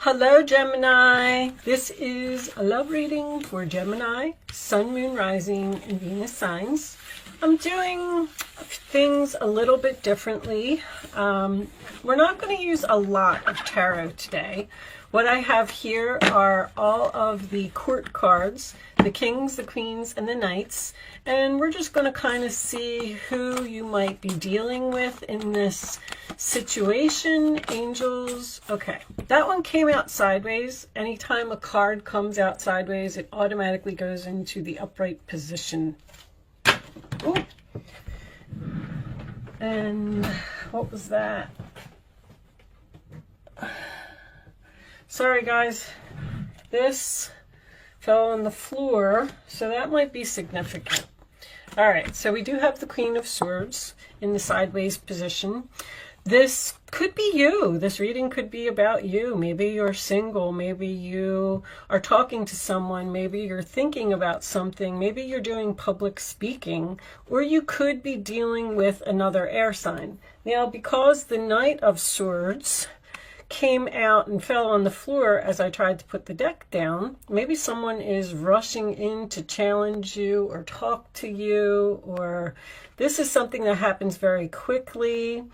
Hello Gemini, this is a love reading for Gemini, Sun, Moon, Rising, and Venus signs. I'm doing things a little bit differently. We're not going to use a lot of tarot today. What I have here are all of the court cards, the kings, the queens, and the knights. And we're just going to kind of see who you might be dealing with in this situation. Angels. Okay, that one came out sideways. Anytime a card comes out sideways, it automatically goes into the upright position. Ooh. And what was that? Sorry guys, this fell on the floor, so that might be significant. All right, so we do have the Queen of Swords in the sideways position. This could be you. This reading could be about you. Maybe you're single. Maybe you are talking to someone. Maybe you're thinking about something. Maybe you're doing public speaking. Or you could be dealing with another air sign. Now, because the Knight of Swords came out and fell on the floor as I tried to put the deck down, maybe someone is rushing in to challenge you or talk to you, or this is something that happens very quickly.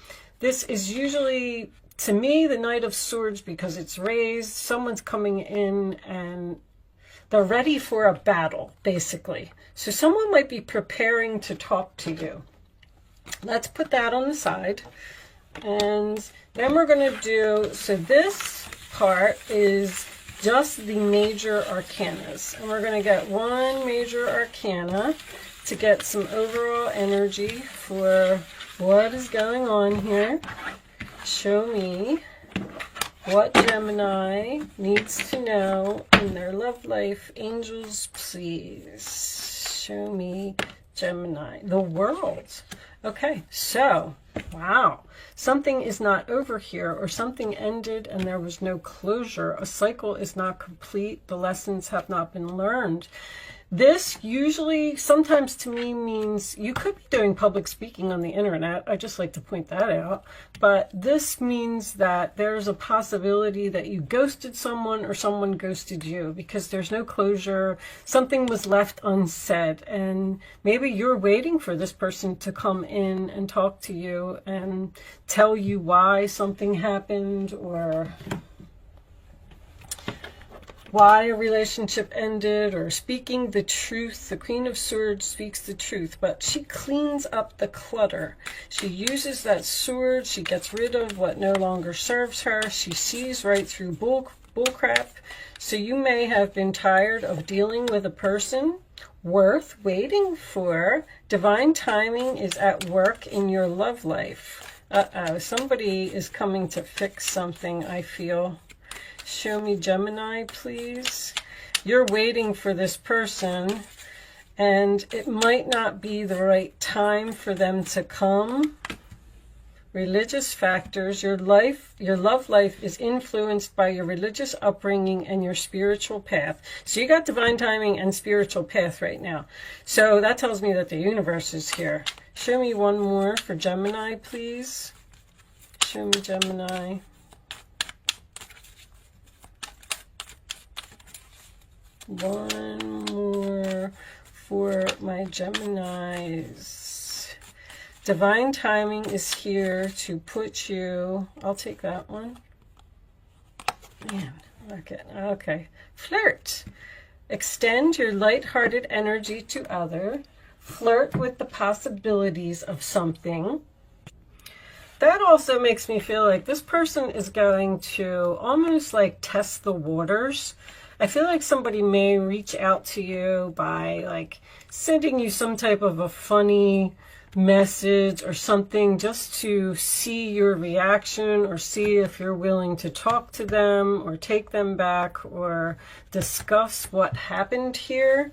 This is usually, to me, the Knight of Swords because it's raised. Someone's coming in and they're ready for a battle, basically. So someone might be preparing to talk to you. Let's put that on the side. And then we're going to do, so this part is just the major arcanas. And we're going to get one major arcana to get some overall energy for what is going on here. Show me what Gemini needs to know in their love life. Angels, please. Show me Gemini. The World. Okay, so, wow. Something is not over here, or something ended and there was no closure. A cycle is not complete. The lessons have not been learned. This usually, sometimes to me, means you could be doing public speaking on the internet. I just like to point that out. But this means that there's a possibility that you ghosted someone or someone ghosted you because there's no closure. Something was left unsaid. And maybe you're waiting for this person to come in and talk to you and tell you why something happened or why a relationship ended, or speaking the truth. The Queen of Swords speaks the truth, but she cleans up the clutter. She uses that sword. She gets rid of what no longer serves her. She sees right through bull crap. So you may have been tired of dealing with a person worth waiting for. Divine timing is at work in your love life. Somebody is coming to fix something, I feel. Show me Gemini, please. You're waiting for this person, and it might not be the right time for them to come. Religious factors. Your love life is influenced by your religious upbringing and your spiritual path. So you got divine timing and spiritual path right now. So that tells me that the universe is here. Show me one more for Gemini, please. Show me Gemini. One more for my Geminis. Divine timing is here to put you, I'll take that one. Man, okay. Flirt. Extend your lighthearted energy to others. Flirt with the possibilities of something. That also makes me feel like this person is going to almost like test the waters. I feel like somebody may reach out to you by like sending you some type of a funny message or something just to see your reaction or see if you're willing to talk to them or take them back or discuss what happened here.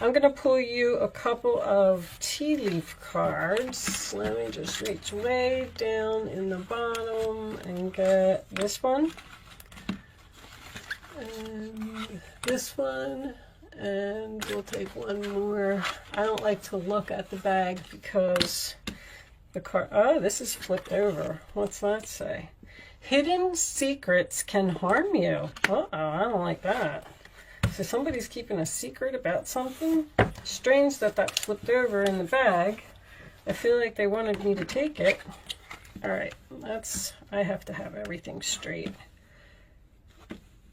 I'm going to pull you a couple of tea leaf cards. Let me just reach way down in the bottom and get this one. And this one, and we'll take one more. I don't like to look at the bag because the card, oh, this is flipped over. What's that say? Hidden secrets can harm you. Uh-oh, I don't like that. So somebody's keeping a secret about something. Strange that that flipped over in the bag. I feel like they wanted me to take it. All right, I have to have everything straight.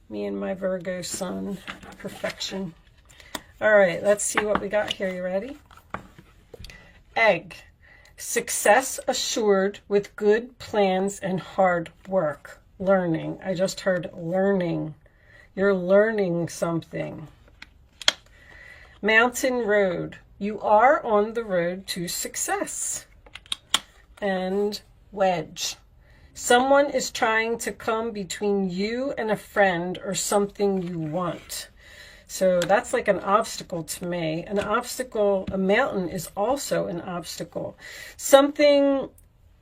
Me and my Virgo sun, perfection. All right, let's see what we got here. You ready? Egg. Success assured with good plans and hard work. Learning. I just heard learning. You're learning something. Mountain road. You are on the road to success. And wedge. Someone is trying to come between you and a friend or something you want. So that's like an obstacle to me. An obstacle, a mountain is also an obstacle. Something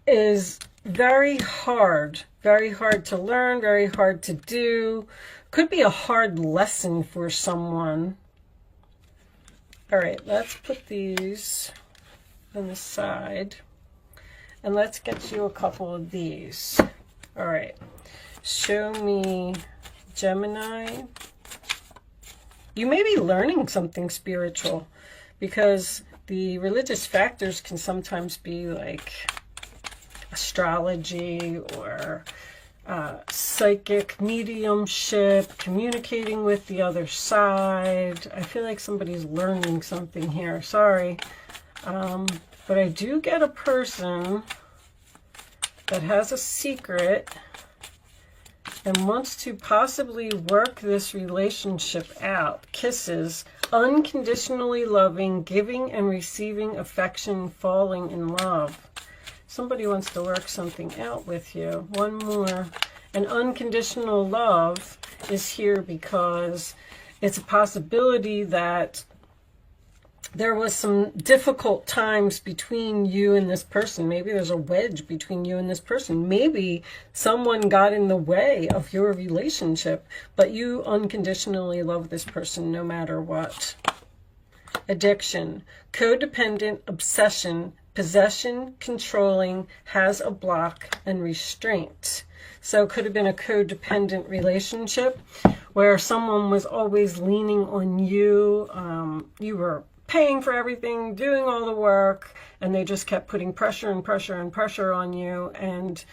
is very hard to learn, very hard to do. Could be a hard lesson for someone. All right, let's put these on the side. And let's get you a couple of these. All right, show me Gemini. You may be learning something spiritual, because the religious factors can sometimes be like astrology or psychic mediumship, communicating with the other side. I feel like somebody's learning something here. Sorry. But I do get a person that has a secret and wants to possibly work this relationship out. Kisses, unconditionally loving, giving and receiving affection, falling in love. Somebody wants to work something out with you. One more. And unconditional love is here because it's a possibility that there was some difficult times between you and this person. Maybe there's a wedge between you and this person. Maybe someone got in the way of your relationship, but you unconditionally love this person no matter what. Addiction, codependent, obsession, possession, controlling, has a block, and restraint. So it could have been a codependent relationship where someone was always leaning on you. You were paying for everything, doing all the work, and they just kept putting pressure and pressure and pressure on you, and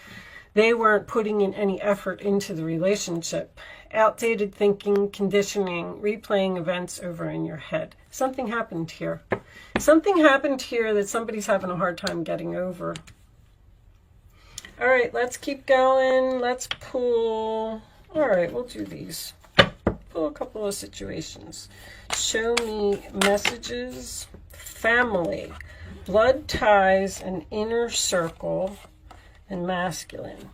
they weren't putting in any effort into the relationship. Outdated thinking, conditioning, replaying events over in your head. Something happened here. Something happened here that somebody's having a hard time getting over. All right, let's keep going. Let's pull. All right, we'll do these. Pull a couple of situations. Show me messages, family, blood ties, an inner circle, and masculine.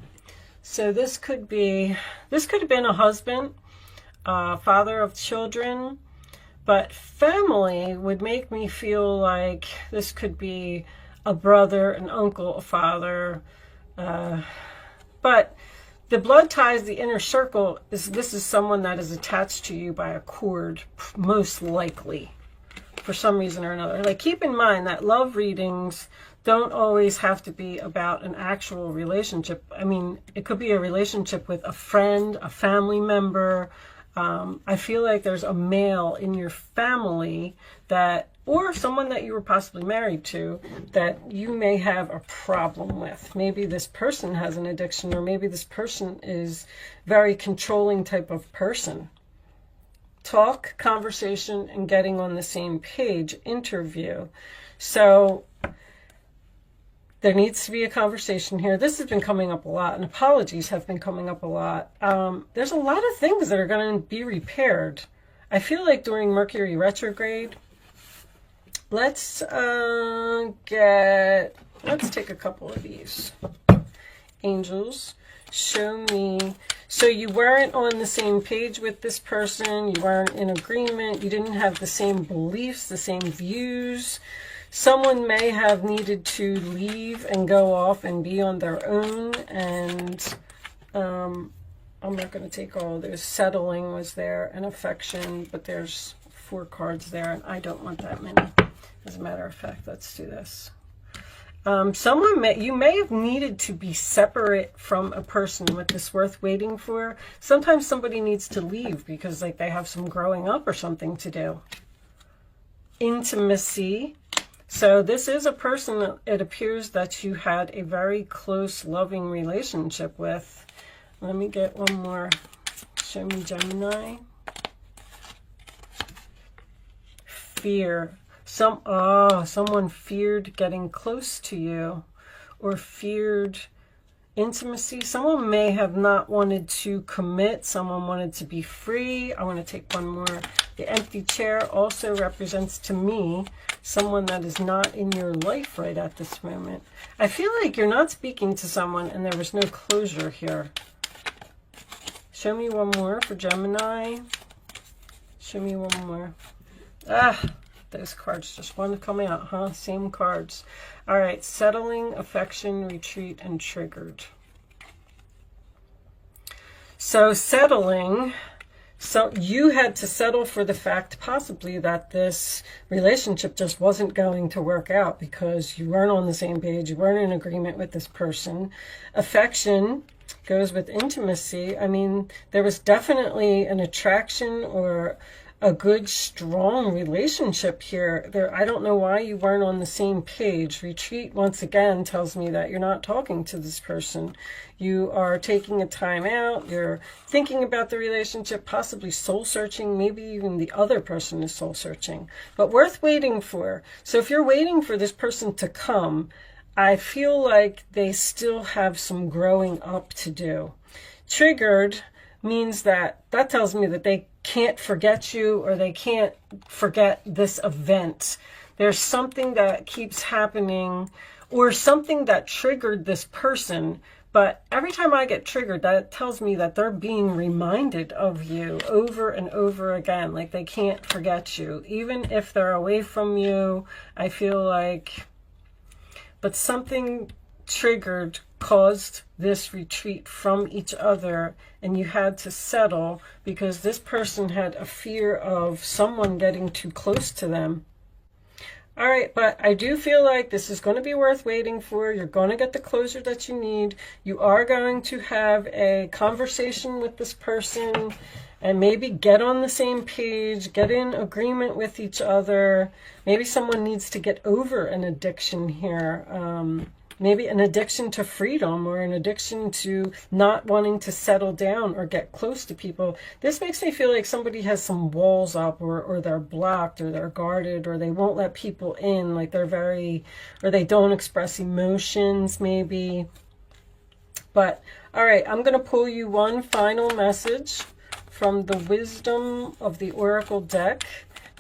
So this could have been a husband, father of children, but family would make me feel like this could be a brother, an uncle, a father, but the blood ties, the inner circle, this is someone that is attached to you by a cord, most likely, for some reason or another. Like, keep in mind that love readings don't always have to be about an actual relationship. I mean, it could be a relationship with a friend, a family member. I feel like there's a male in your family that, or someone that you were possibly married to, that you may have a problem with. Maybe this person has an addiction, or maybe this person is very controlling type of person. Talk, conversation, and getting on the same page, interview. So there needs to be a conversation here. This has been coming up a lot, and apologies have been coming up a lot. There's a lot of things that are going to be repaired. I feel like during Mercury retrograde, let's take a couple of these. Angels, show me. So you weren't on the same page with this person. You weren't in agreement. You didn't have the same beliefs, the same views. Someone may have needed to leave and go off and be on their own. And I'm not going to take all of those. Settling was there, and affection, but there's 4 cards there, and I don't want that many. As a matter of fact, let's do this. You may have needed to be separate from a person with this worth waiting for. Sometimes somebody needs to leave because like they have some growing up or something to do. Intimacy. So this is a person that it appears that you had a very close, loving relationship with. Let me get one more. Show me Gemini. Fear. Someone feared getting close to you or feared intimacy. Someone may have not wanted to commit. Someone wanted to be free. I want to take one more. The empty chair also represents to me someone that is not in your life right at this moment. I feel like you're not speaking to someone and there was no closure here. Show me one more for Gemini. Show me one more. Those cards just want to come out, huh? Same cards. All right, settling, affection, retreat, and triggered. So settling, so you had to settle for the fact possibly that this relationship just wasn't going to work out because you weren't on the same page, you weren't in agreement with this person. Affection goes with intimacy. I mean, there was definitely an attraction or a good, strong relationship here. I don't know why you weren't on the same page. Retreat, once again, tells me that you're not talking to this person. You are taking a time out. You're thinking about the relationship, possibly soul-searching. Maybe even the other person is soul-searching. But worth waiting for. So if you're waiting for this person to come, I feel like they still have some growing up to do. Triggered means that tells me that they can't forget you or they can't forget this event. There's something that keeps happening or something that triggered this person. But every time I get triggered, that tells me that they're being reminded of you over and over again. Like they can't forget you. Even if they're away from you, I feel like, but something triggered caused this retreat from each other, and you had to settle because this person had a fear of someone getting too close to them. All right, but I do feel like this is going to be worth waiting for. You're going to get the closure that you need. You are going to have a conversation with this person and maybe get on the same page, get in agreement with each other. Maybe someone needs to get over an addiction here. Maybe an addiction to freedom or an addiction to not wanting to settle down or get close to people. This makes me feel like somebody has some walls up or they're blocked or they're guarded or they won't let people in, like they're or they don't express emotions maybe. But all right, I'm going to pull you one final message from the Wisdom of the Oracle deck,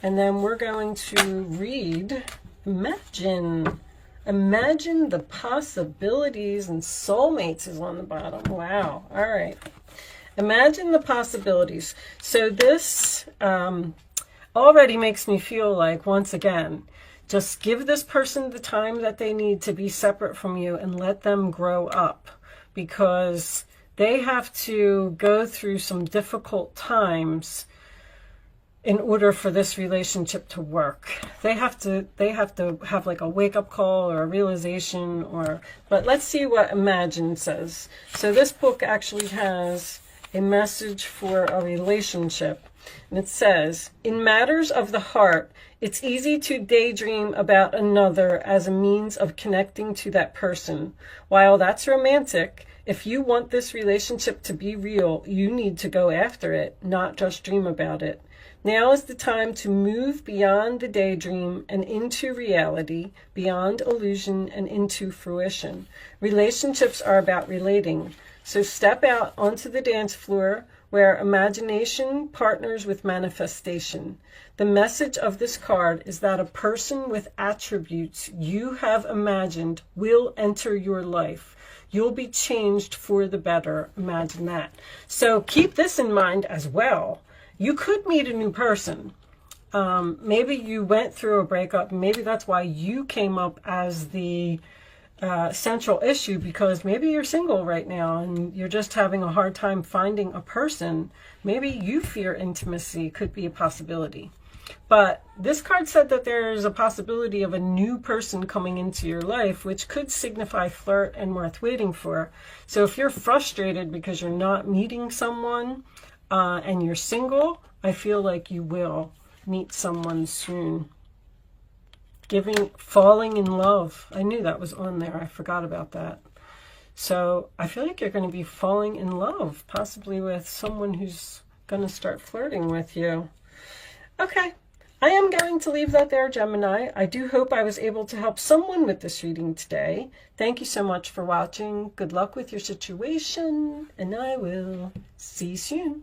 and then we're going to read Imagine the possibilities, and soulmates is on the bottom. Wow. All right. Imagine the possibilities. So this already makes me feel like, once again, just give this person the time that they need to be separate from you and let them grow up, because they have to go through some difficult times in order for this relationship to work. They have to have like a wake-up call or a realization, but let's see what Imagine says. So this book actually has a message for a relationship, and it says, in matters of the heart, it's easy to daydream about another as a means of connecting to that person. While that's romantic, if you want this relationship to be real, you need to go after it, not just dream about it. Now is the time to move beyond the daydream and into reality, beyond illusion and into fruition. Relationships are about relating. So step out onto the dance floor where imagination partners with manifestation. The message of this card is that a person with attributes you have imagined will enter your life. You'll be changed for the better. Imagine that. So keep this in mind as well. You could meet a new person. Maybe you went through a breakup. Maybe that's why you came up as the central issue, because maybe you're single right now and you're just having a hard time finding a person. Maybe you fear intimacy, could be a possibility. But this card said that there's a possibility of a new person coming into your life, which could signify flirt and worth waiting for. So if you're frustrated because you're not meeting someone and you're single, I feel like you will meet someone soon. Falling in love. I knew that was on there. I forgot about that. So I feel like you're going to be falling in love, possibly with someone who's going to start flirting with you. Okay. I am going to leave that there, Gemini. I do hope I was able to help someone with this reading today. Thank you so much for watching. Good luck with your situation, and I will see you soon.